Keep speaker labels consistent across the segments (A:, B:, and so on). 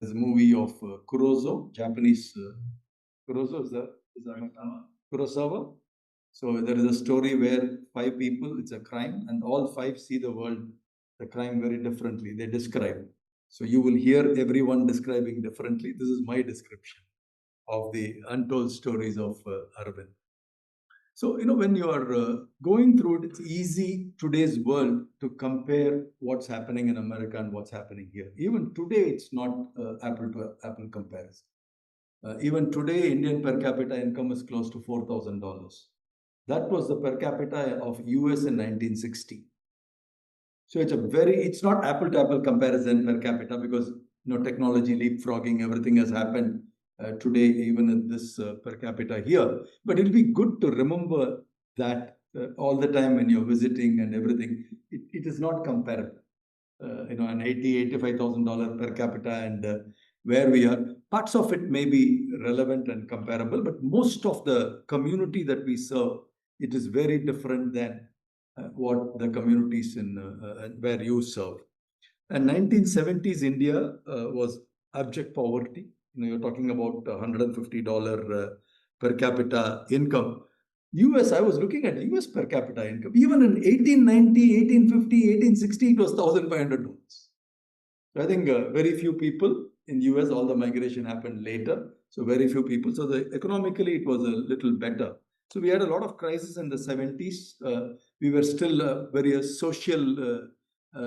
A: There's a movie of Kurosawa, Japanese Kurosawa, is that Kurosawa? So there is a story where five people, it's a crime, and all five see the world, the crime very differently. They describe. So you will hear everyone describing differently. This is my description of the untold stories of Aravind. So, when you are going through it, it's easy today's world to compare what's happening in America and what's happening here. Even today, it's not apple to apple comparison. Even today, Indian per capita income is close to $4,000. That was the per capita of US in 1960. So it's not apple to apple comparison per capita because technology leapfrogging, everything has happened today, even in this per capita here. But it'll be good to remember that all the time when you're visiting and everything, it is not comparable. An $85,000 per capita and where we are, parts of it may be relevant and comparable, but most of the community that we serve, it is very different than what the communities in where you serve. And 1970s India was abject poverty. You're talking about $150 per capita income. US, I was looking at US per capita income. Even in 1890, 1850, 1860, it was $1,500. So I think very few people in US, all the migration happened later. So very few people. So economically, it was a little better. So we had a lot of crisis in the 70s. We were still a very social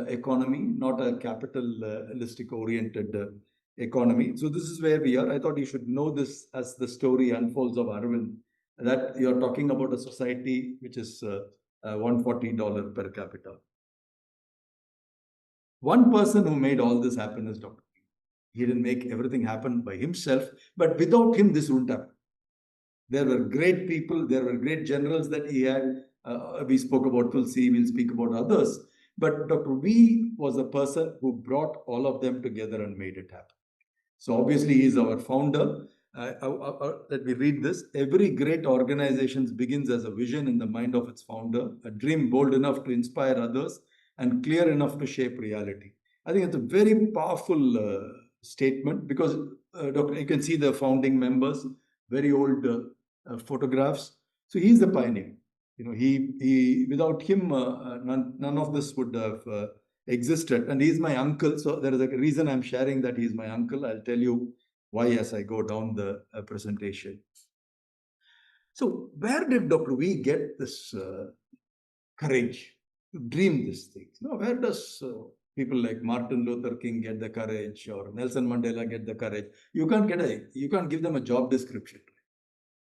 A: economy, not a capitalistic oriented economy. So this is where we are. I thought you should know this as the story unfolds of Aravind, that you're talking about a society which is $140 per capita. One person who made all this happen is Dr. He didn't make everything happen by himself, but without him, this wouldn't happen. There were great people, there were great generals that he had. We spoke about Tulsi, we'll speak about others. But Dr. V was a person who brought all of them together and made it happen. So obviously, he is our founder. Let me read this. Every great organization begins as a vision in the mind of its founder, a dream bold enough to inspire others and clear enough to shape reality. I think it's a very powerful statement because you can see the founding members, very old photographs. So he's the pioneer. He without him, none of this would have existed. And he's my uncle. So there is a reason I'm sharing that he's my uncle. I'll tell you why as I go down the presentation. So where did Dr. V get this courage to dream these things? Where does people like Martin Luther King get the courage or Nelson Mandela get the courage? You can't give them a job description.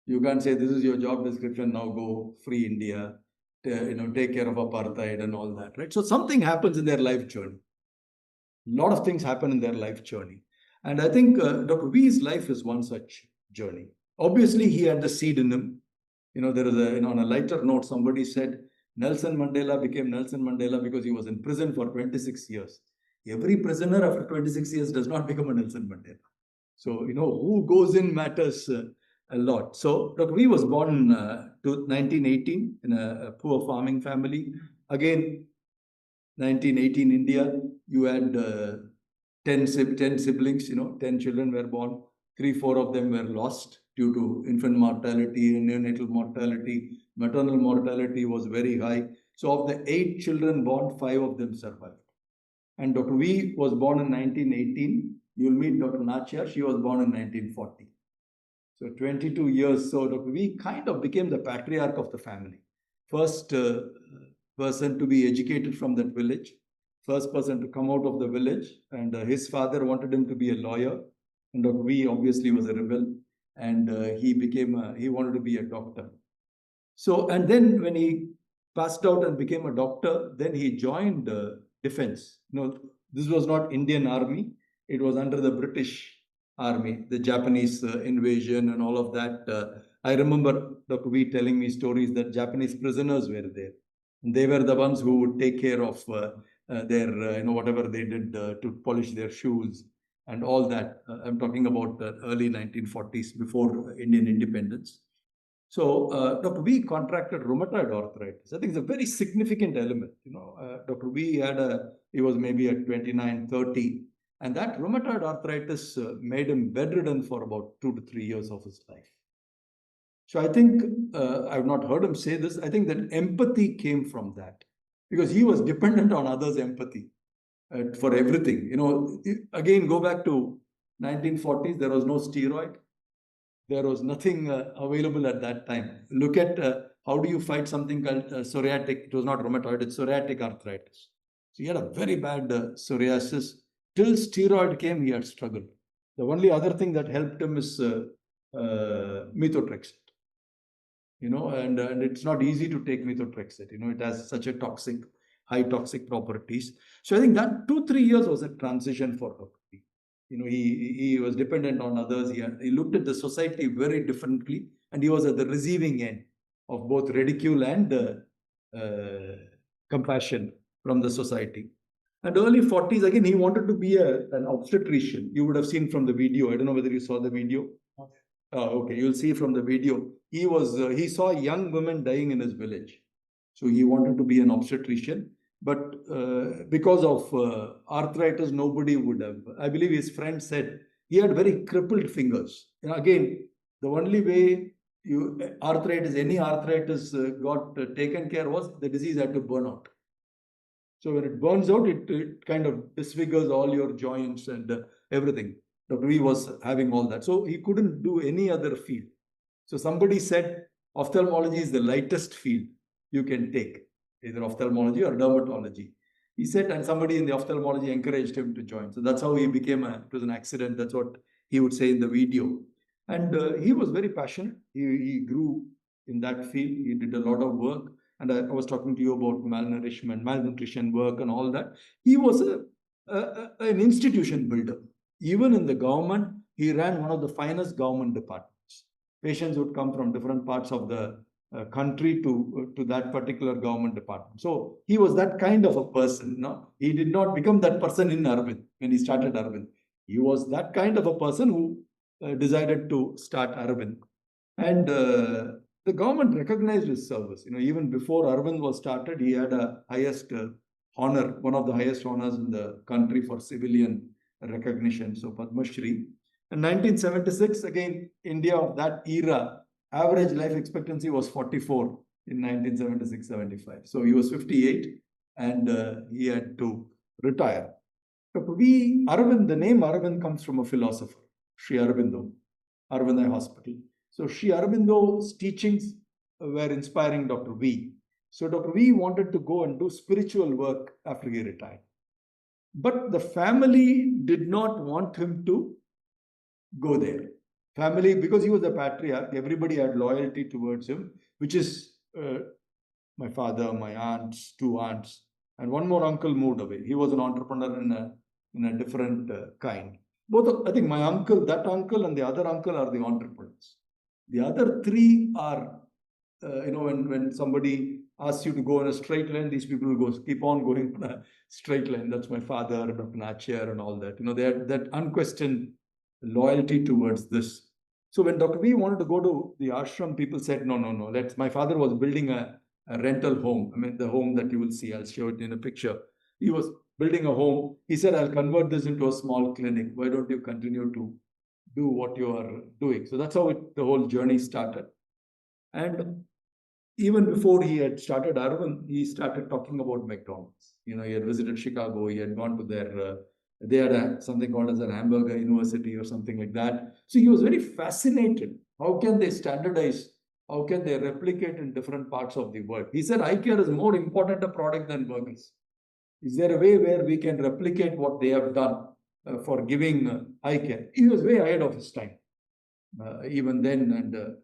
A: You can't say this is your job description, now go free India, take care of apartheid and all that, right? So something happens in their life journey. A lot of things happen in their life journey. And I think Dr. V's life is one such journey. Obviously, he had the seed in him. There is on a lighter note, somebody said Nelson Mandela became Nelson Mandela because he was in prison for 26 years. Every prisoner after 26 years does not become a Nelson Mandela. So, who goes in matters a lot. So, Dr. V was born to 1918 in a poor farming family. Again, 1918 India, you had 10 siblings, 10 children were born. 3-4 of them were lost due to infant mortality and neonatal mortality. Maternal mortality was very high. So of the 8 children born, 5 of them survived. And Dr. V was born in 1918. You'll meet Dr. Nachia. She was born in 1940. So 22 years. So Dr. V kind of became the patriarch of the family. First person to be educated from that village. First person to come out of the village. And his father wanted him to be a lawyer. And Dr. V obviously was a rebel. And he wanted to be a doctor. So, and then when he passed out and became a doctor, then he joined defense. This was not Indian army. It was under the British army, the Japanese invasion and all of that. I remember Dr. V telling me stories that Japanese prisoners were there. And they were the ones who would take care of their, whatever they did to polish their shoes and all that. I'm talking about the early 1940s, before Indian independence. So Dr. V contracted rheumatoid arthritis. I think it's a very significant element. Dr. V he was maybe at 29, 30. And that rheumatoid arthritis made him bedridden for about 2 to 3 years of his life. So I think, I've not heard him say this, I think that empathy came from that, because he was dependent on others' empathy for everything. Again, go back to 1940s, there was no steroid. There was nothing available at that time. Look at how do you fight something called psoriatic, it was not rheumatoid, it's psoriatic arthritis. So he had a very bad psoriasis. Till steroid came, he had struggled. The only other thing that helped him is methotrexate. And it's not easy to take methotrexate. It has such a high toxic properties. So I think that 2-3 years was a transition for Dr. B. He was dependent on others. He looked at the society very differently, and he was at the receiving end of both ridicule and compassion from the society. And early 40s, again, he wanted to be an obstetrician. You would have seen from the video. I don't know whether you saw the video. Okay, you'll see from the video. He saw young women dying in his village. So he wanted to be an obstetrician. But because of arthritis, nobody would have. I believe his friend said he had very crippled fingers. Again, the only way any arthritis got taken care was the disease had to burn out. So when it burns out, it kind of disfigures all your joints and everything. Dr. V was having all that. So he couldn't do any other field. So somebody said ophthalmology is the lightest field you can take, either ophthalmology or dermatology. He said, and somebody in the ophthalmology encouraged him to join. So that's how he became it was an accident. That's what he would say in the video. And he was very passionate. He grew in that field. He did a lot of work. And I was talking to you about malnutrition work and all that. He was an institution builder. Even in the government, he ran one of the finest government departments. Patients would come from different parts of the country to that particular government department. So he was that kind of a person. He did not become that person in Aravind when he started Aravind. He was that kind of a person who decided to start Aravind. And the government recognized his service. Even before Aravind was started, he had a highest honor, one of the highest honors in the country for civilian recognition. So Padma Shri. In 1976, again, India of that era, average life expectancy was 44 in 1976-75. So he was 58 and he had to retire. Aravind, the name Aravind comes from a philosopher, Sri Aurobindo, Aravind Hospital. So Sri Aurobindo's teachings were inspiring Dr. V. So Dr. V wanted to go and do spiritual work after he retired. But the family did not want him to go there. Family, because he was a patriarch, everybody had loyalty towards him, which is my father, my aunts, 2 aunts, and one more uncle moved away. He was an entrepreneur in a different kind. I think my uncle, that uncle and the other uncle are the entrepreneurs. The other 3 are, when somebody asks you to go in a straight line, these people will keep on going in a straight line. That's my father, Dr. Nachar and all that. They had that unquestioned loyalty towards this. So when Dr. V wanted to go to the ashram, people said, no. My father was building a rental home. I mean, the home that you will see, I'll show it in a picture. He was building a home. He said, I'll convert this into a small clinic. Why don't you continue to do what you are doing? So that's how the whole journey started. And even before he had started Aravind, he started talking about McDonald's. He had visited Chicago. He had gone to they had something called as a hamburger university or something like that. So he was very fascinated. How can they standardize? How can they replicate in different parts of the world? He said, eye care is more important a product than burgers. Is there a way where we can replicate what they have done for giving eye care? He was way ahead of his time, even then. And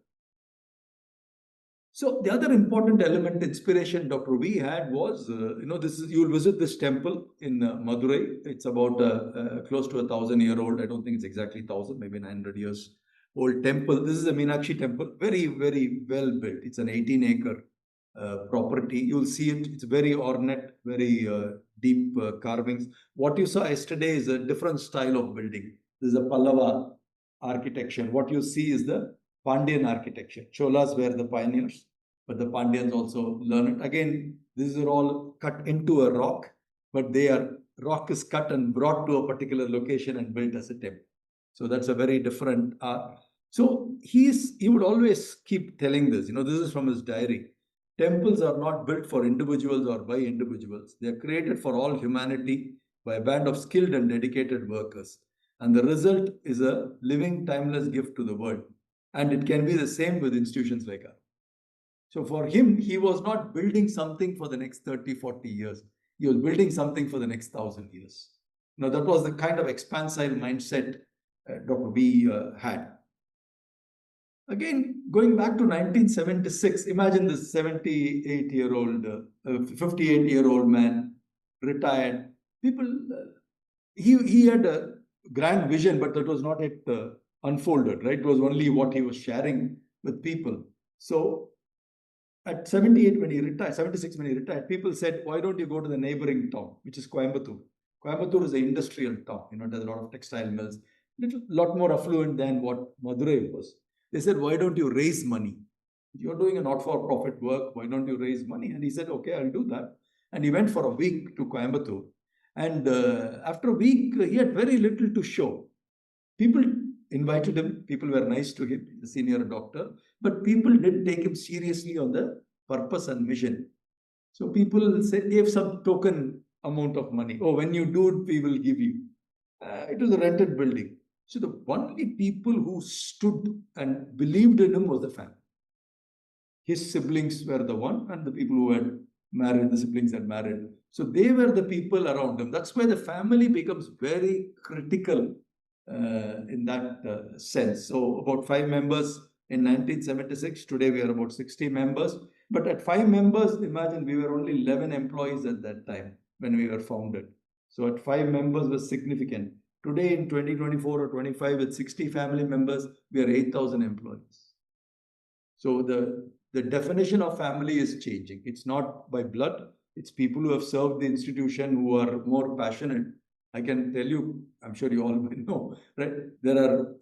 A: so the other important element, inspiration Dr. V had was, you'll visit this temple in Madurai. It's about close to 1,000-year-old. I don't think it's exactly 1,000, maybe 900 years old temple. This is a Meenakshi temple, very, very well built. It's an 18-acre property. You'll see it. It's very ornate, very deep carvings. What you saw yesterday is a different style of building. This is a Pallava architecture. What you see is the Pandyan architecture. Cholas were the pioneers, but the Pandyans also learned it. Again, these are all cut into a rock, but they are rock is cut and brought to a particular location and built as a temple. So that's a very different art. So he would always keep telling this. This is from his diary. Temples are not built for individuals or by individuals. They are created for all humanity by a band of skilled and dedicated workers. And the result is a living, timeless gift to the world. And it can be the same with institutions like ours. So for him, he was not building something for the next 30, 40 years. He was building something for the next 1,000 years. That was the kind of expansile mindset Dr. B had. Again, going back to 1976, imagine this 78-year-old, 58-year-old man, retired. People, he had a grand vision, but that was not yet unfolded, right? It was only what he was sharing with people. So at 78 when he retired, 76 when he retired, people said, why don't you go to the neighboring town, which is Coimbatore? Coimbatore is an industrial town. It has a lot of textile mills, lot more affluent than what Madurai was. They said, why don't you raise money? You're doing a not-for-profit work. Why don't you raise money? And he said, okay, I'll do that. And he went for a week to Coimbatore. And after a week, he had very little to show. People invited him. People were nice to him, the senior doctor. But people didn't take him seriously on the purpose and mission. So people gave some token amount of money. Oh, when you do it, we will give you. It was a rented building. So the only people who stood and believed in him was the family. His siblings were the one, and the people who had married, the siblings had married. So they were the people around him. That's why the family becomes very critical in that sense. So about 5 members in 1976. Today we are about 60 members. But at 5 members, imagine we were only 11 employees at that time when we were founded. So at 5 members was significant. Today in 2024 or 25 with 60 family members, we are 8,000 employees. So the definition of family is changing. It's not by blood. It's people who have served the institution who are more passionate. I can tell you, I'm sure you all know, right?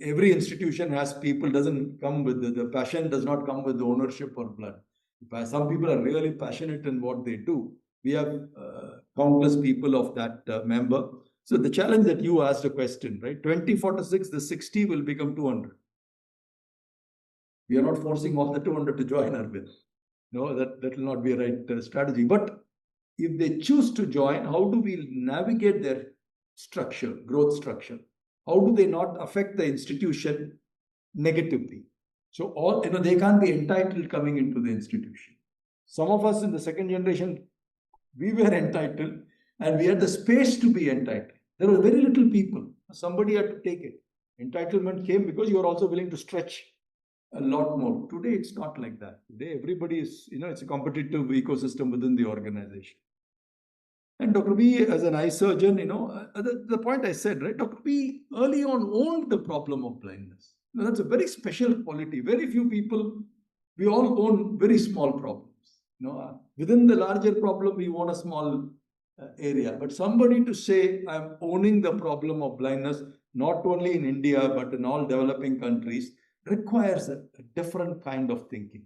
A: Every institution has people, doesn't come with the passion does not come with the ownership or blood. Some people are really passionate in what they do. We have countless people of that member. So the challenge that you asked a question, right? 2046, the 60 will become 200. We are not forcing all the 200 to join our bill. No, that will not be a right strategy. But if they choose to join, how do we navigate their structure, growth structure? How do they not affect the institution negatively? So they can't be entitled coming into the institution. Some of us in the second generation, we were entitled and we had the space to be entitled. There were very little people. Somebody had to take it. Entitlement came because you are also willing to stretch a lot more. Today, it's not like that. Today, everybody is, it's a competitive ecosystem within the organization. And Dr. B, as an eye surgeon, the point I said, right? Dr. B early on owned the problem of blindness. That's a very special quality. Very few people, we all own very small problems. Within the larger problem, we own a small area. But somebody to say, I'm owning the problem of blindness, not only in India, but in all developing countries, requires a different kind of thinking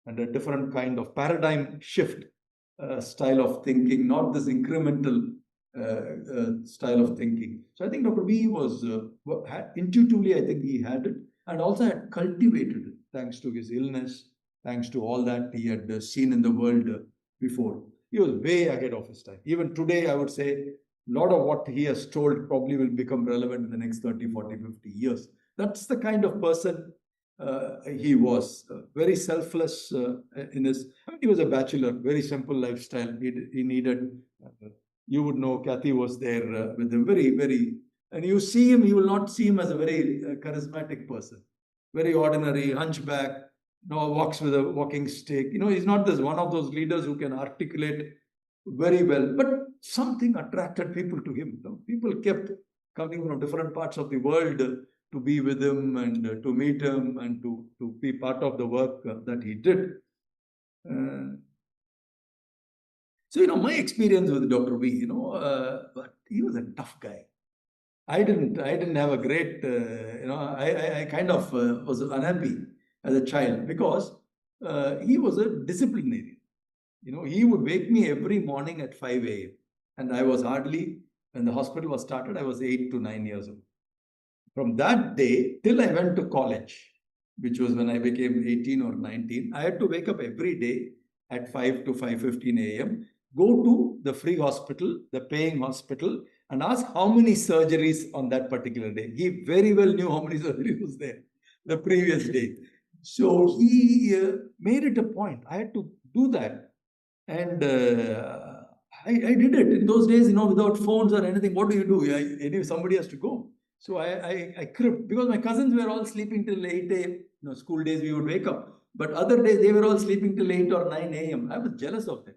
A: and a different kind of paradigm shift style of thinking, not this incremental style of thinking. So I think Dr. B was intuitively, I think he had it and also had cultivated it thanks to his illness, thanks to all that he had seen in the world before. He was way ahead of his time. Even today, I would say a lot of what he has told probably will become relevant in the next 30, 40, 50 years. That's the kind of person he was. Very selfless in his... he was a bachelor, very simple lifestyle. He needed... you would know, Kathy was there with him. Very, very... and you see him, you will not see him as a very charismatic person. Very ordinary, hunchback, walks with a walking stick. He's not one of those leaders who can articulate very well. But something attracted people to him. People kept coming from different parts of the world to be with him and to meet him and to be part of the work that he did. So, my experience with Dr. B, but he was a tough guy. I didn't have a great, I kind of was unhappy as a child because he was a disciplinarian. He would wake me every morning at 5 a.m. and I was hardly When the hospital was started, I was 8 to 9 years old. From that day till I went to college, which was when I became 18 or 19, I had to wake up every day at 5 to 5:15 a.m., go to the free hospital, the paying hospital, and ask how many surgeries on that particular day. He very well knew how many surgeries was there the previous day. So he made it a point. I had to do that. And I did it. In those days, without phones or anything, what do you do? Anyway, somebody has to go. So I cribbed because my cousins were all sleeping till 8 a.m. School days we would wake up. But other days they were all sleeping till 8 or 9 a.m. I was jealous of them.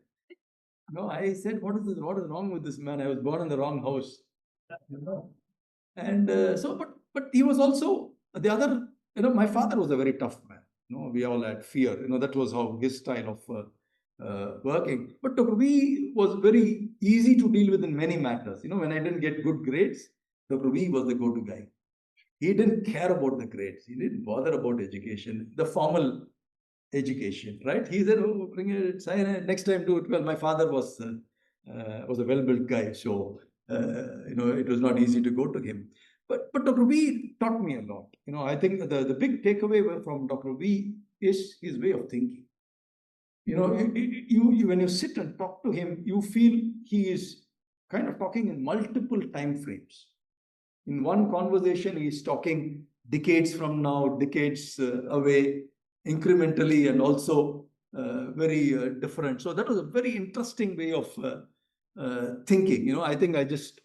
A: I said, what is this? What is wrong with this man? I was born in the wrong house. You know. And but he was also the other, my father was a very tough man. We all had fear. That was how his style of working. But Dr. V was very easy to deal with in many matters. When I didn't get good grades, Dr. V was the go-to guy. He didn't care about the grades. He didn't bother about education, the formal education, right? He said, "Oh, bring it, sign it. Next time do it well." My father was a well-built guy, so it was not easy to go to him. But Dr. V taught me a lot. I think the big takeaway from Dr. V is his way of thinking. When you sit and talk to him, you feel he is kind of talking in multiple time frames. In one conversation, he is talking decades from now, decades away, incrementally, and also very different. So that was a very interesting way of thinking. I think I just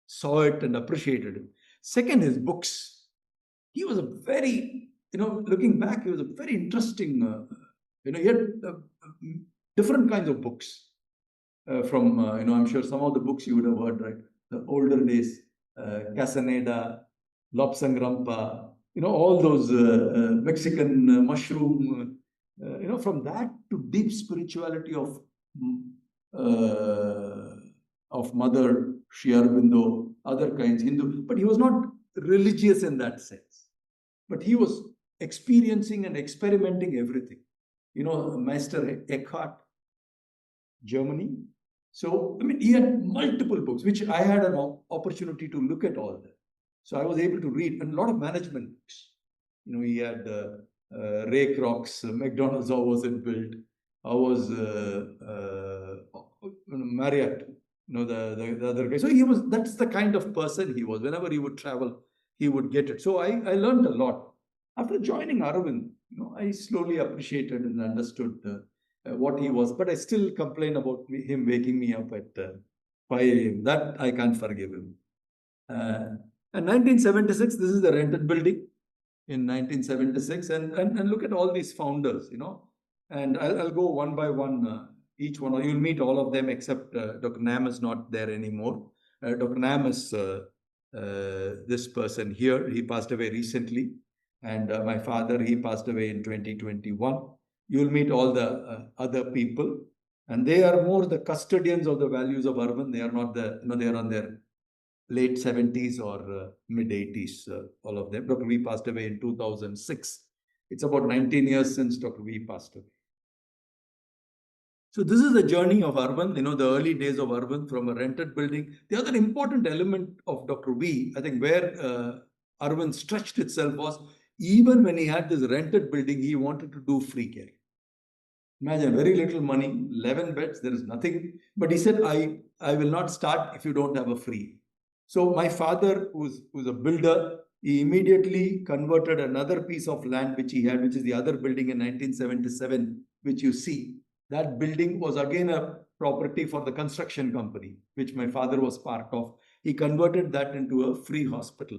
A: saw it and appreciated it. Second, his books. He was a very, looking back, he was a very interesting. He had different kinds of books. From, I'm sure some of the books you would have heard, right? The older days, Casaneda, Lopsangrampa, all those Mexican mushroom, from that to deep spirituality of Mother Sri Aurobindo, other kinds, Hindu. But he was not religious in that sense. But he was experiencing and experimenting everything. Meister Eckhart, Germany. So, he had multiple books, which I had an opportunity to look at all that. So I was able to read a lot of management books. He had Ray Kroc's McDonald's, how was it built? How was Marriott, the other guy. So that's the kind of person he was. Whenever he would travel, he would get it. So I learned a lot. After joining Aravind, I slowly appreciated and understood what he was. But I still complain about him waking me up at 5 a.m. That I can't forgive him. And 1976, this is the rented building in 1976. And look at all these founders, And I'll go one by one, each one. You'll meet all of them except Dr. Nam is not there anymore. Dr. Nam is this person here. He passed away recently. And my father, he passed away in 2021. You'll meet all the other people. And they are more the custodians of the values of Aravind. They are not they are on their late 70s or mid 80s, all of them. Dr. V passed away in 2006. It's about 19 years since Dr. V passed away. So this is the journey of Aravind, the early days of Aravind from a rented building. The other important element of Dr. V, I think where Aravind stretched itself was, even when he had this rented building, he wanted to do free care. Imagine, very little money, 11 beds, there is nothing. But he said, I will not start if you don't have a free. So my father, who's a builder, he immediately converted another piece of land which he had, which is the other building in 1977, which you see. That building was again a property for the construction company, which my father was part of. He converted that into a free hospital.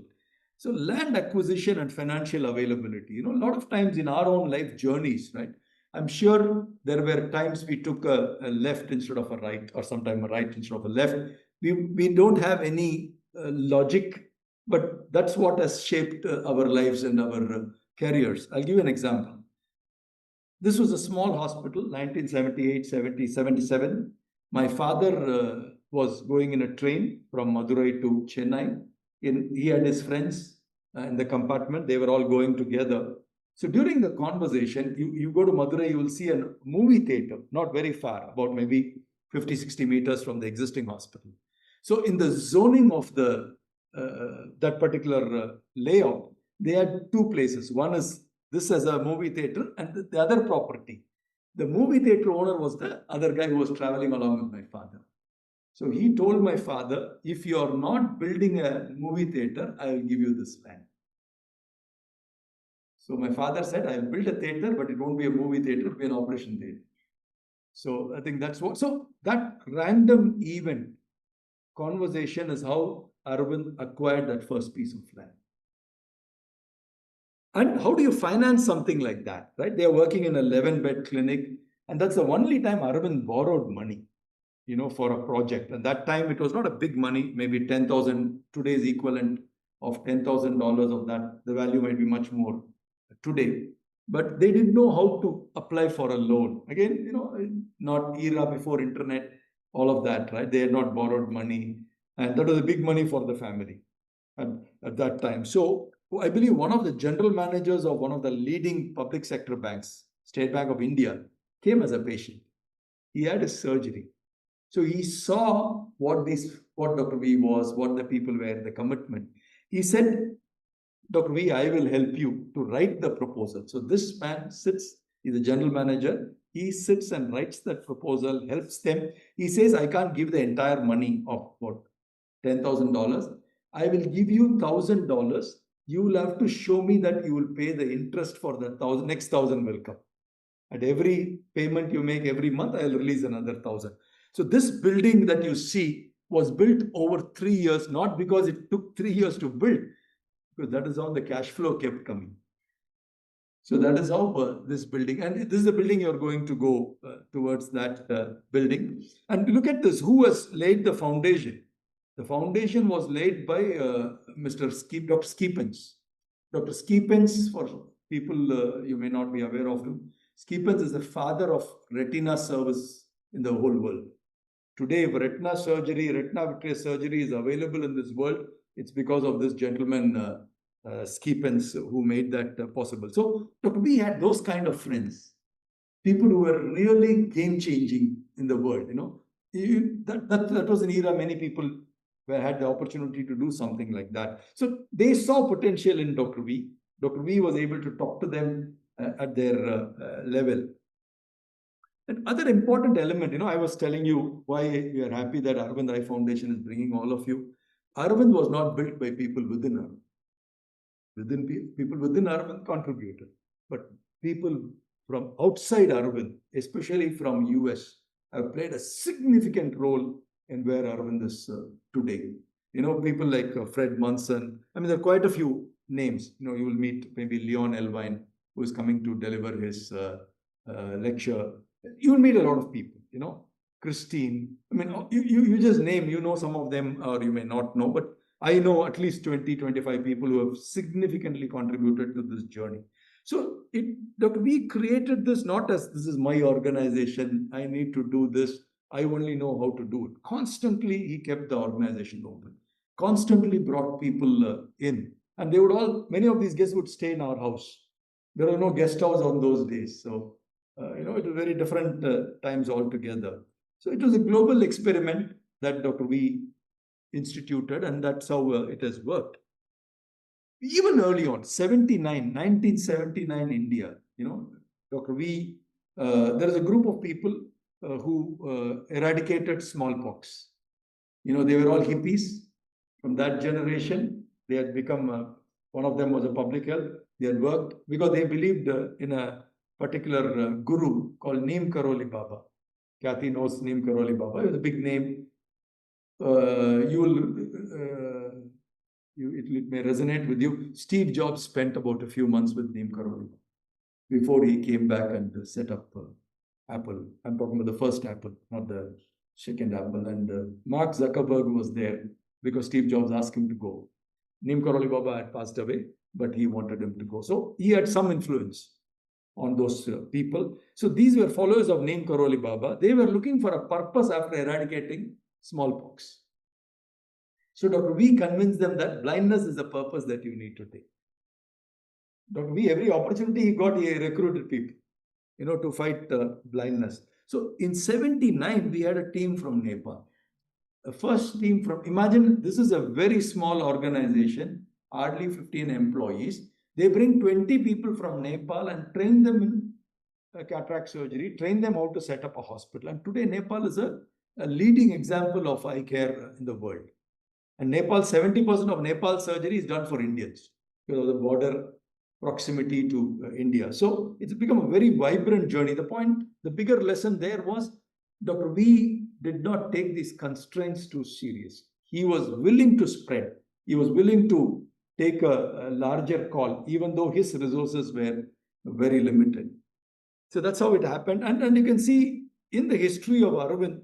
A: So land acquisition and financial availability, a lot of times in our own life journeys, right? I'm sure there were times we took a left instead of a right, or sometimes a right instead of a left. We don't have any logic, but that's what has shaped our lives and our careers. I'll give you an example. This was a small hospital, 1978, 70, 77. My father was going in a train from Madurai to Chennai. He had his friends in the compartment. They were all going together. So during the conversation, you go to Madurai, you will see a movie theater, not very far, about maybe 50, 60 meters from the existing hospital. So in the zoning of the that particular layout, they had two places. One is this as a movie theater, and the other property. The movie theater owner was the other guy who was traveling along with my father. So he told my father, if you are not building a movie theater, I will give you this land. So my father said, I'll build a theater, but it won't be a movie theater, it'll be an operation theater. So I think that's what, so that random event conversation is how Aravind acquired that first piece of land. And how do you finance something like that, right? They are working in an 11-bed clinic, and that's the only time Aravind borrowed money, for a project. And that time it was not a big money, maybe 10,000, today's equivalent of $10,000 of that. The value might be much more today. But they didn't know how to apply for a loan. Again, not era before internet, all of that, right? They had not borrowed money. And that was a big money for the family at that time. So I believe one of the general managers of one of the leading public sector banks, State Bank of India, came as a patient. He had a surgery. So he saw what Dr. V was, what the people were, the commitment. He said, Dr. V, I will help you to write the proposal. So this man sits, he's a general manager. He sits and writes that proposal, helps them. He says, I can't give the entire money of what, $10,000. I will give you $1,000. You will have to show me that you will pay the interest for the next 1,000 will come. At every payment you make every month, I'll release another 1,000. So this building that you see was built over 3 years, not because it took 3 years to build, because that is how the cash flow kept coming. So that is how this building, and this is the building you're going to go towards that building. And look at this, who has laid the foundation? The foundation was laid by Dr. Skipens. Dr. Skipens, for people you may not be aware of him, Skipens is the father of retina service in the whole world. Today, if retina vitreous surgery is available in this world, it's because of this gentleman, Skipens, who made that possible. So Dr. B had those kind of friends, people who were really game-changing in the world. That was an era many people had the opportunity to do something like that. So they saw potential in Dr. V. Dr. V was able to talk to them at their level. Another important element, I was telling you why we are happy that Aravind Eye Foundation is bringing all of you. Aravind was not built by people within Aravind. People within Aravind contributed, but people from outside Aravind, especially from US, have played a significant role in where Aravind is today. People like Fred Munson. I mean, there are quite a few names. You will meet maybe Leon Elvine, who is coming to deliver his lecture. You will meet a lot of people, Christine. I mean, you just name, some of them, or you may not know, but I know at least 20, 25 people who have significantly contributed to this journey. So Dr. V created this not as this is my organization, I need to do this, I only know how to do it. Constantly, he kept the organization open, constantly brought people in. And many of these guests would stay in our house. There was no guest house on those days. So, it was very different times altogether. So it was a global experiment that Dr. V instituted, and that's how it has worked. Even early on, 1979 India, Dr. V, there is a group of people who eradicated smallpox. They were all hippies from that generation. They had become, one of them was a public health. They had worked because they believed in a particular guru called Neem Karoli Baba. Kathy knows Neem Karoli Baba. It was a big name. It may resonate with you. Steve Jobs spent about a few months with Neem Karoli before he came back and set up Apple. I'm talking about the first Apple, not the second Apple. And Mark Zuckerberg was there because Steve Jobs asked him to go. Neem Karoli Baba had passed away, but he wanted him to go. So he had some influence on those people. So these were followers of Neem Karoli Baba. They were looking for a purpose after eradicating smallpox. So Dr. V convinced them that blindness is the purpose that you need to take. Dr. V, every opportunity he got, he recruited people, to fight blindness. So in 79, we had a team from Nepal. first team from, imagine this is a very small organization, hardly 15 employees. They bring 20 people from Nepal and train them in cataract surgery, train them how to set up a hospital. And today, Nepal is a leading example of eye care in the world. And Nepal, 70% of Nepal surgery is done for Indians because of the border proximity to India. So it's become a very vibrant journey. The bigger lesson there was Dr. V did not take these constraints too serious. He was willing to spread. He was willing to take a larger call, even though his resources were very limited. So that's how it happened. And you can see in the history of Aravind,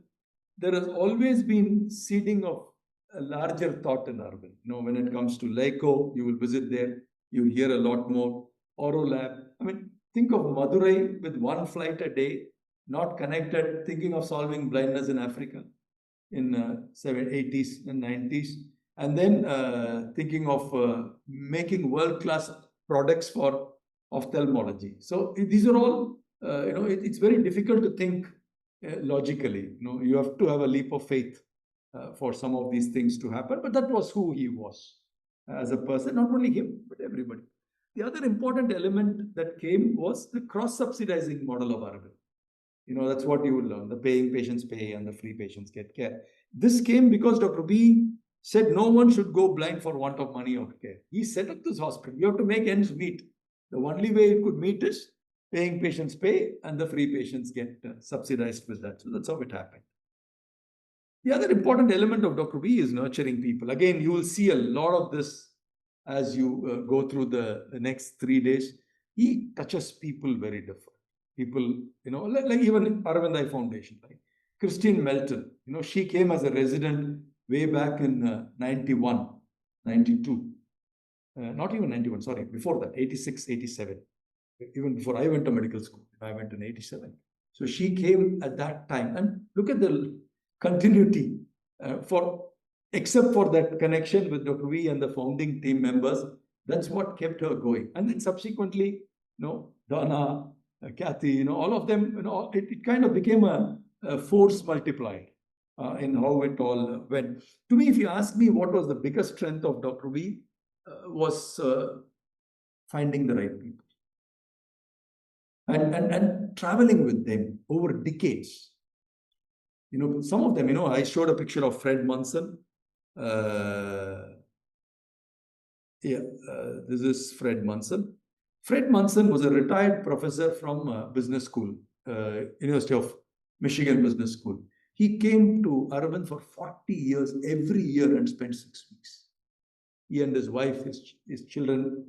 A: there has always been seeding of a larger thought in Aravind. When it comes to LICO, you will visit there, you will hear a lot more. Oro Lab. I mean, think of Madurai with one flight a day, not connected, thinking of solving blindness in Africa in 80s and 90s. And then thinking of making world-class products for ophthalmology. So these are all, it's very difficult to think logically. You have to have a leap of faith for some of these things to happen. But that was who he was as a person, not only him, but everybody. The other important element that came was the cross-subsidizing model of Aravind. That's what you will learn. The paying patients pay and the free patients get care. This came because Dr. B said no one should go blind for want of money or care. He set up this hospital. You have to make ends meet. The only way it could meet is paying patients pay and the free patients get subsidized with that. So that's how it happened. The other important element of Dr. B is nurturing people. Again, you will see a lot of this as you go through the next 3 days. He touches people very different. People, like even Aravind Eye Foundation, like Christine Melton, she came as a resident way back in 91, 92. Not even 91, sorry, before that, 86, 87. Even before I went to medical school, I went in 87. So she came at that time. And look at the continuity except for that connection with Dr. V and the founding team members. That's what kept her going. And then subsequently, Donna, Kathy, all of them, it kind of became a force multiplied in how it all went. To me, if you ask me what was the biggest strength of Dr. V, was finding the right people and traveling with them over decades. Some of them, I showed a picture of Fred Munson. This is Fred Munson. Fred Munson was a retired professor from business school, University of Michigan Business School. He came to Aravind for 40 years, every year, and spent 6 weeks. He and his wife, his children,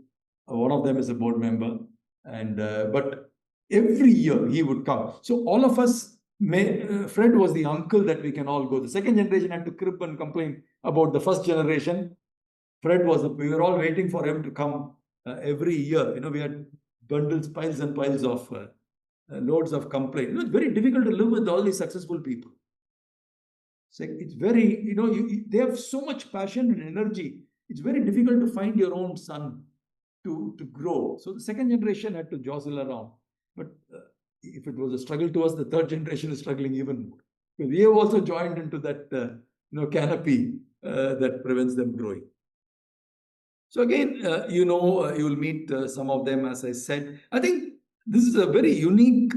A: one of them is a board member, but every year he would come. So all of us, Fred was the uncle that we can all go. The second generation had to crib and complain about the first generation. Fred we were all waiting for him to come every year. We had bundles, piles and piles of loads of complaint. It's very difficult to live with all these successful people. So it's very, they have so much passion and energy. It's very difficult to find your own son to grow. So the second generation had to jostle around. But if it was a struggle to us, the third generation is struggling even more. We have also joined into that canopy that prevents them growing. So again, you will meet some of them, as I said. I think this is a very unique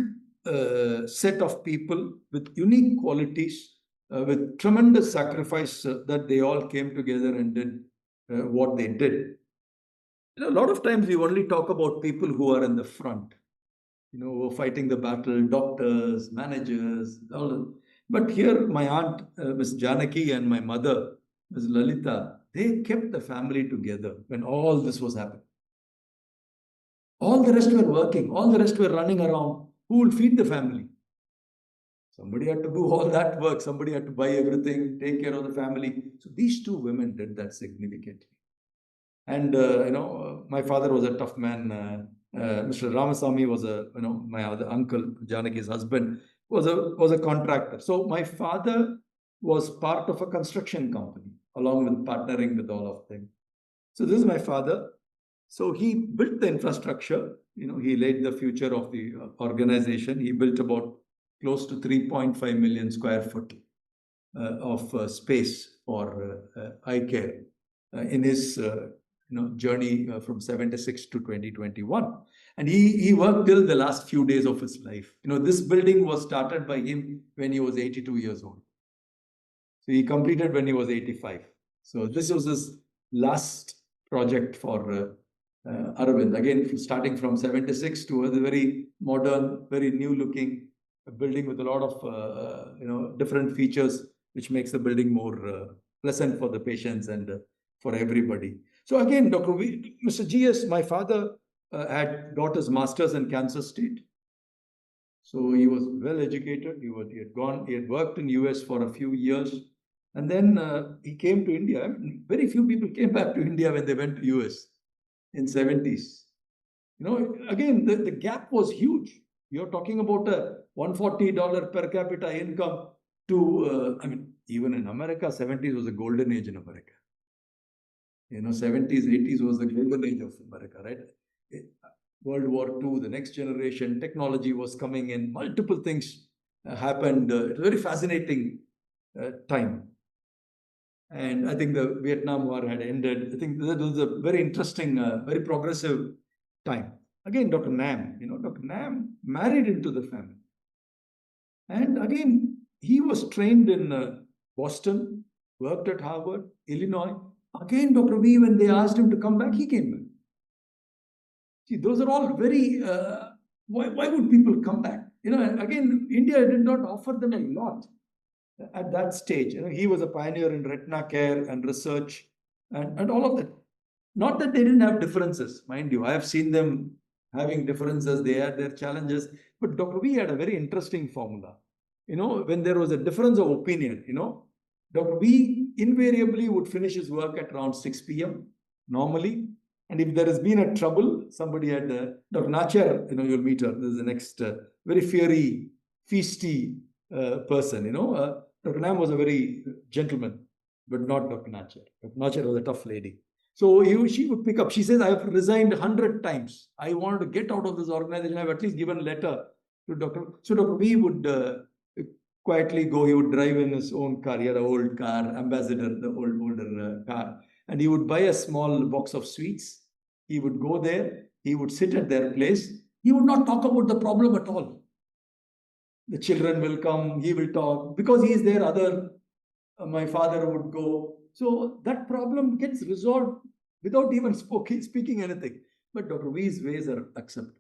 A: set of people with unique qualities, with tremendous sacrifice that they all came together and did what they did. A lot of times we only talk about people who are in the front, fighting the battle, doctors, managers, all. But here, my aunt, Ms. Janaki, and my mother, Ms. Lalita, they kept the family together when all this was happening. All the rest were working. All the rest were running around. Who will feed the family? Somebody had to do all that work. Somebody had to buy everything, take care of the family. So these two women did that significantly. And, my father was a tough man. Mr. Ramasamy was my other uncle, Janaki's husband, was a contractor. So my father was part of a construction company, along with partnering with all of them. So this is my father. So he built the infrastructure. He laid the future of the organization. He built about close to 3.5 million square foot space for eye care in his journey from 76 to 2021. And he worked till the last few days of his life. This building was started by him when he was 82 years old. So he completed when he was 85. So this was his last project for Aravind. Again, starting from 76 to a very modern, very new looking building with a lot of different features, which makes the building more pleasant for the patients and for everybody. So again, Mr. GS, my father had got his master's in Kansas State. So he was well educated. He had worked in US for a few years. And then he came to India. Very few people came back to India when they went to US in 70s. Again, the gap was huge. You're talking about a $140 per capita income to, even in America, 70s was a golden age in America. 70s, 80s was the golden age of America, right? World War II, the next generation, technology was coming in, multiple things happened. It was a very fascinating time. And I think the Vietnam War had ended. I think that was a very interesting, very progressive time. Again, Dr. Nam, Dr. Nam married into the family. And again, he was trained in Boston, worked at Harvard, Illinois. Again, Dr. V, when they asked him to come back, he came back. See, those are all very, why would people come back? Again, India did not offer them a lot at that stage. He was a pioneer in retina care and research and all of that. Not that they didn't have differences, mind you. I have seen them having differences. They had their challenges. But Dr. V had a very interesting formula. When there was a difference of opinion, Dr. V invariably would finish his work at around 6 p.m. normally. And if there has been a trouble, somebody had Dr. Nachar, you'll meet her. This is the next very fiery, feisty person. Dr. Nam was a very gentleman, but not Dr. Nachar. Dr. Nachar was a tough lady. So she would pick up. She says, I have resigned 100 times. I wanted to get out of this organization. I've at least given a letter to Dr. So Dr. V would quietly go. He would drive in his own car. He had an old car, Ambassador, the older car. And he would buy a small box of sweets. He would go there. He would sit at their place. He would not talk about the problem at all. The children will come. He will talk. Because he is there, my father would go. So that problem gets resolved without even speaking anything. But Dr. V's ways are accepted.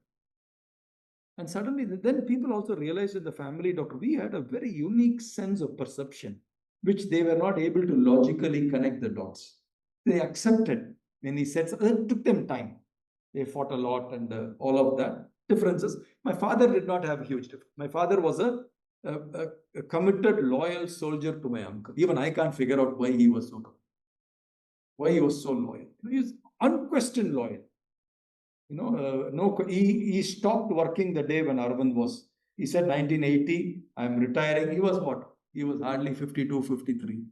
A: And suddenly, then people also realized in the family, Dr. V had a very unique sense of perception, which they were not able to logically connect the dots. They accepted when he said something. It took them time. They fought a lot and all of that. Differences. My father did not have huge difference. My father was a committed, loyal soldier to my uncle. Even I can't figure out why he was so loyal. Why he was so loyal. He was unquestioned loyal. He stopped working the day when Aravind was. He said 1980, I'm retiring. He was what? He was hardly 52, 53.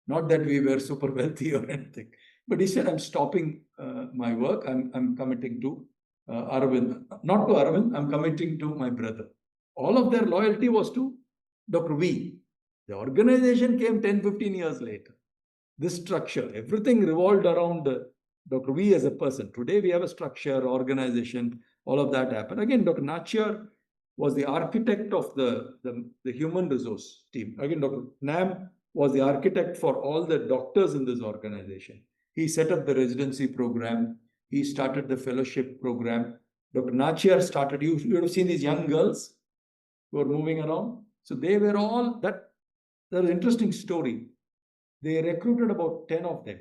A: Not that we were super wealthy or anything. But he said, I'm stopping my work. I'm committing to Aravind. Not to Aravind, I'm committing to my brother. All of their loyalty was to Dr. V. The organization came 10, 15 years later. This structure, everything revolved around Dr. V as a person. Today we have a structure, organization, all of that happened. Again, Dr. Nachar was the architect of the human resource team. Again, Dr. Nam was the architect for all the doctors in this organization. He set up the residency program. He started the fellowship program. Dr. Nachar started, you would have seen these young girls who were moving around. So they were all, there was an interesting story. They recruited about 10 of them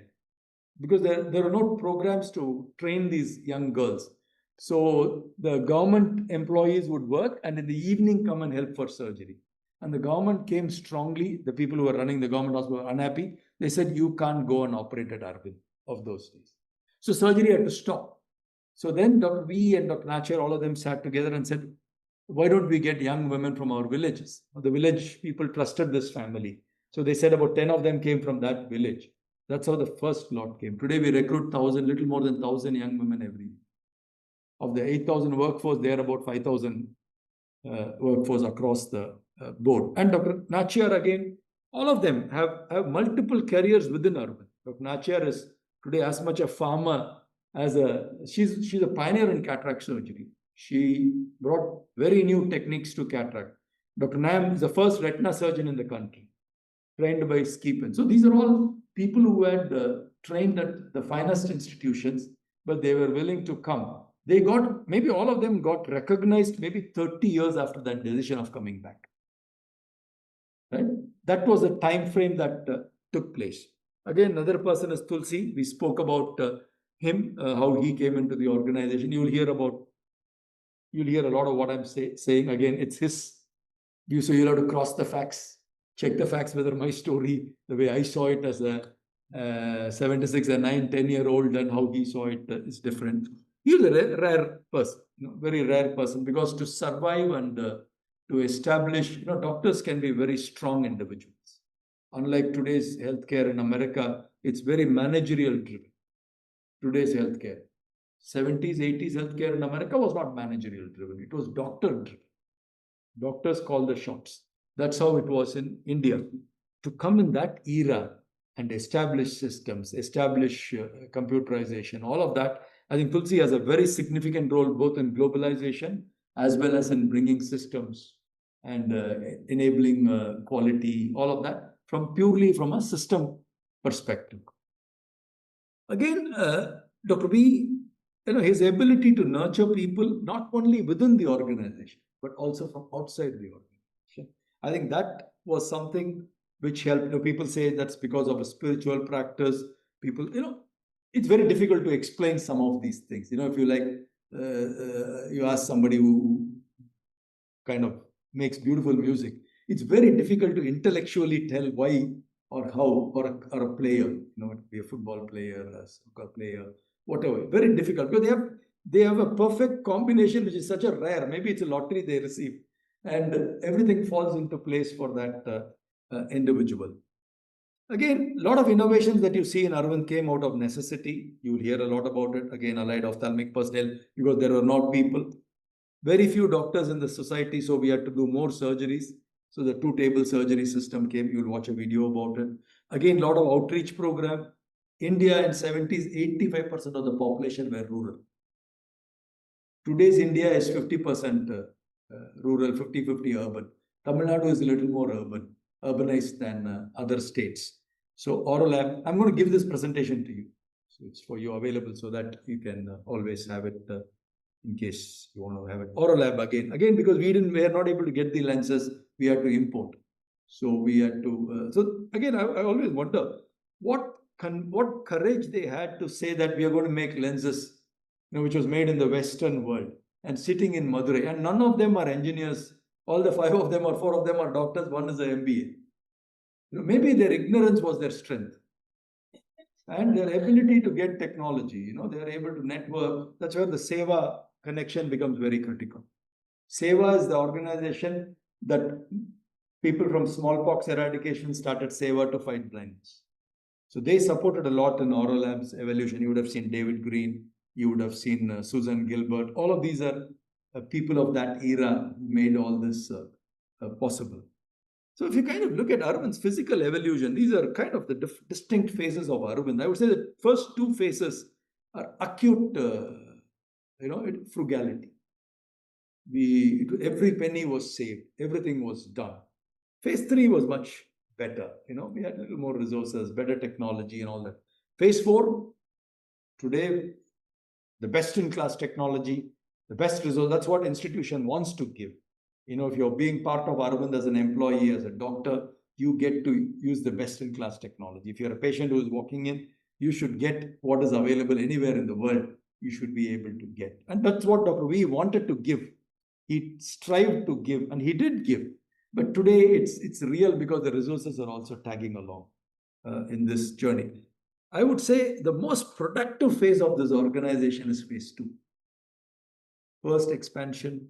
A: because there were no programs to train these young girls. So the government employees would work and in the evening come and help for surgery. And the government came strongly. The people who were running the government hospital were unhappy. They said, you can't go and operate at Aravind of those days. So surgery had to stop. So then Dr. V and Dr. Nachar, all of them sat together and said, why don't we get young women from our villages? The village people trusted this family. So they said about 10 of them came from that village. That's how the first lot came. Today we recruit 1,000, little more than 1,000 young women every year. Of the 8,000 workforce, there are about 5,000 workforce across the board. And Dr. Nachar again All of them have multiple careers within Aravind. Dr. Nachar is today as much a farmer as she's a pioneer in cataract surgery. She brought very new techniques to cataract. Dr. Nam is the first retina surgeon in the country, trained by Skippen. So these are all people who had trained at the finest institutions, but they were willing to come. They got, maybe all of them got recognized maybe 30 years after that decision of coming back. Right? That was the time frame that took place. Again, another person is Tulsi. We spoke about him, how he came into the organization. You'll hear a lot of what I'm saying. Again, it's his view. So you'll have to cross the facts, check the facts whether my story, the way I saw it as a 76, a 9, 10-year-old, and how he saw it is different. He's a rare person, very rare person, because to survive and to establish, doctors can be very strong individuals. Unlike today's healthcare in America, it's very managerial driven. Today's healthcare. 70s, 80s healthcare in America was not managerial driven. It was doctor driven. Doctors call the shots. That's how it was in India. To come in that era and establish systems, establish computerization, all of that, I think Tulsi has a very significant role both in globalization as well as in bringing systems and enabling quality, all of that, purely from a system perspective. Again, Dr. B, his ability to nurture people not only within the organization, but also from outside the organization. I think that was something which helped. People say that's because of a spiritual practice. People, it's very difficult to explain some of these things. If you you ask somebody who kind of makes beautiful music, it's very difficult to intellectually tell why or how, or a player, it could be a football player, a soccer player, whatever. Very difficult because they have a perfect combination, which is such a rare. Maybe it's a lottery they receive, and everything falls into place for that individual. Again, a lot of innovations that you see in Aravind came out of necessity. You will hear a lot about it. Again, allied ophthalmic personnel, because there were not people. Very few doctors in the society, so we had to do more surgeries. So the two-table surgery system came. You'll watch a video about it. Again, a lot of outreach program. India in 70s, 85% of the population were rural. Today's India is 50% rural, 50-50 urban. Tamil Nadu is a little more urbanized than other states. So Orolab, I'm going to give this presentation to you. So it's for you available so that you can always have it in case you want to have it. Orolab again because we were not able to get the lenses, we had to import. So we had to. So again, I always wonder what courage they had to say that we are going to make lenses, which was made in the Western world and sitting in Madurai. And none of them are engineers. All the 5 of them or 4 of them are doctors. One is an MBA. Maybe their ignorance was their strength. And their ability to get technology, they are able to network. That's where the Seva connection becomes very critical. Seva is the organization that people from smallpox eradication started Seva to fight blindness. So they supported a lot in Orolab's evolution. You would have seen David Green, you would have seen Susan Gilbert. All of these are people of that era who made all this possible. So if you kind of look at Arvind's physical evolution, these are kind of the distinct phases of Aravind. I would say the first 2 phases are acute, frugality. Every penny was saved. Everything was done. Phase 3 was much better. We had a little more resources, better technology and all that. Phase 4, today, the best-in-class technology, the best result. That's what institution wants to give. If you're being part of Aravind as an employee, as a doctor, you get to use the best-in-class technology. If you're a patient who is walking in, you should get what is available anywhere in the world. You should be able to get. And that's what Dr. V wanted to give. He strived to give, and he did give. But today, it's real because the resources are also tagging along in this journey. I would say the most productive phase of this organization is phase 2. First, expansion,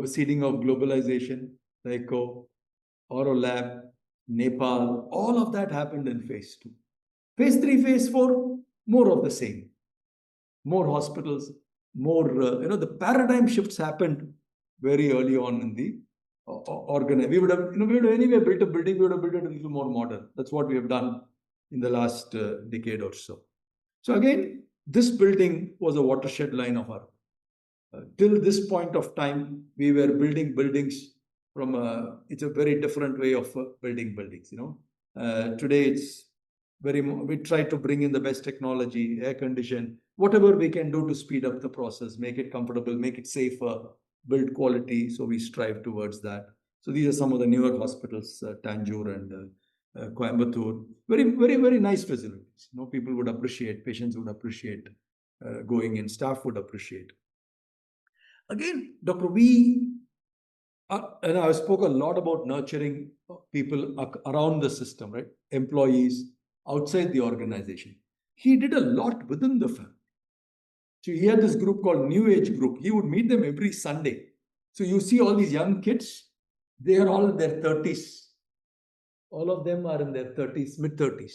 A: seeding of globalization, Tycho, Orolab, Nepal, all of that happened in phase 2. Phase 3, phase 4, more of the same. More hospitals, more, the paradigm shifts happened very early on in the organized. We would have, we would have anyway built a building, we would have built it a little more modern. That's what we have done in the last decade or so. So again, this building was a watershed line of our. Till this point of time, we were building buildings from it's a very different way of building buildings. Today it's we try to bring in the best technology, air condition, whatever we can do to speed up the process, make it comfortable, make it safer, build quality. So we strive towards that. So these are some of the newer hospitals, Tanjore and Coimbatore. Very, very, very nice facilities. People would appreciate, patients would appreciate going in, staff would appreciate. Again, Dr. and I spoke a lot about nurturing people around the system, right? Employees outside the organization. He did a lot within the family. So he had this group called New Age Group. He would meet them every Sunday. So you see all these young kids, they are all in their 30s. All of them are in their 30s, mid-30s.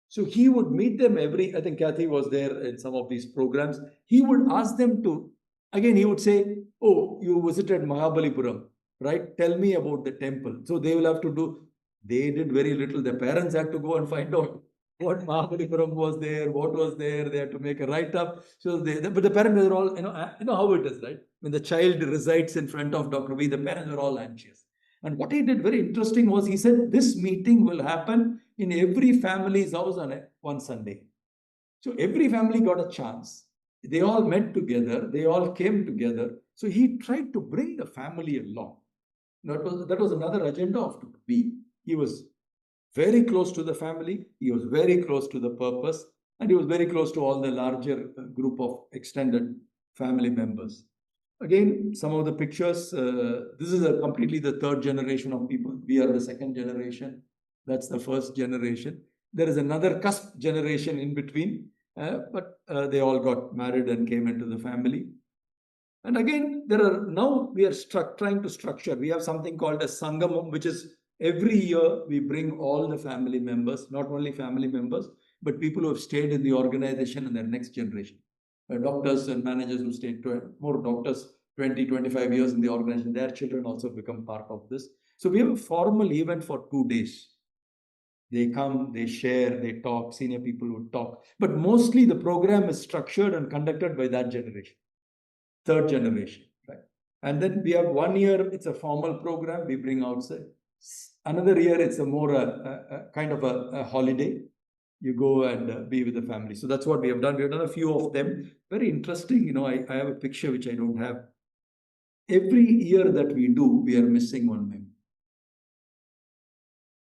A: So he would meet them I think Kathy was there in some of these programs. He would ask them to, again, he would say, oh, you visited Mahabalipuram, right? Tell me about the temple. So they will have to do, they did very little. The parents had to go and find out what Mahabalipuram was there, what was there. They had to make a write-up. So but the parents were all, you know how it is, right? When the child resides in front of Dr. V, the parents were all anxious. And what he did very interesting was he said, this meeting will happen in every family's house on one Sunday. So every family got a chance. They all met together. They all came together. So he tried to bring the family along. That was another agenda of Dr. V. He was very close to the family. He was very close to the purpose. And he was very close to all the larger group of extended family members. Again, some of the pictures, this is completely the third generation of people. We are the second generation. That's the first generation. There is another cusp generation in between, but they all got married and came into the family. And again, now we are trying to structure. We have something called a Sangamam, which is every year we bring all the family members, not only family members, but people who have stayed in the organization and their next generation. Doctors and managers who stayed, more doctors, 20, 25 years in the organization, their children also become part of this. So we have a formal event for 2 days. They come, they share, they talk, senior people would talk. But mostly the program is structured and conducted by that generation, third generation. Right? And then we have 1 year, it's a formal program we bring outside. Another year, it's a more kind of a holiday. You go and be with the family. So that's what we have done. We have done a few of them. Very interesting. I have a picture which I don't have. Every year that we do, we are missing one member.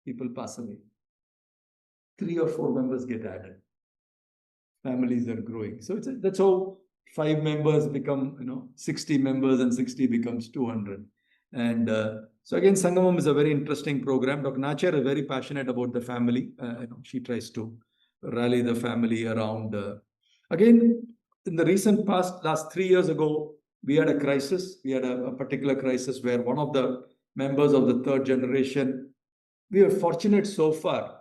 A: People pass away. 3 or 4 members get added. Families are growing. So that's how 5 members become, 60 members, and 60 becomes 200. And so again, Sangamam is a very interesting program. Dr. Nachar is very passionate about the family. She tries to rally the family around. Again, in the recent past, last 3 years ago, we had a crisis. We had a particular crisis where one of the members of the third generation, we were fortunate so far.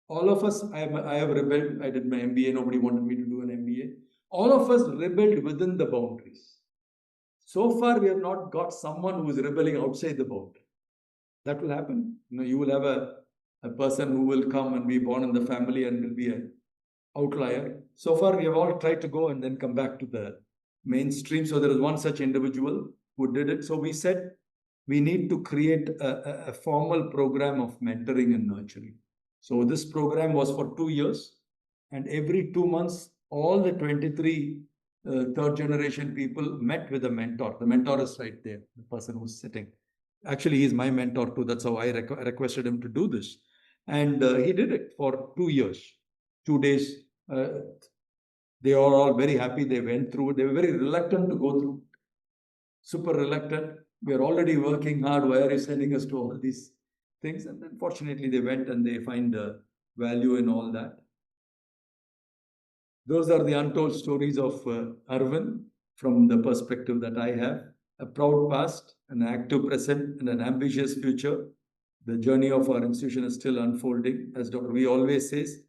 A: All of us, I have rebelled. I did my MBA. Nobody wanted me to do an MBA. All of us rebelled within the boundaries. So far, we have not got someone who is rebelling outside the boundary. That will happen. You will have a person who will come and be born in the family and will be an outlier. So far, we have all tried to go and then come back to the mainstream. So there is one such individual who did it. So we said we need to create a formal program of mentoring and nurturing. So this program was for 2 years, and every 2 months, all the 23 third generation people met with a mentor. The mentor is right there, the person who's sitting. Actually, he's my mentor too. That's how I requested him to do this. And he did it for 2 years, 2 days. They are all very happy. They went through it. They were very reluctant to go through. Super reluctant. We are already working hard. Why are you sending us to all these things? And then fortunately, they went and they find value in all that. Those are the untold stories of Aravind from the perspective that I have. A proud past, an active present, and an ambitious future. The journey of our institution is still unfolding. As Dr. V always says,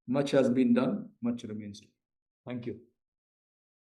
A: much has been done, much remains to do. Thank you.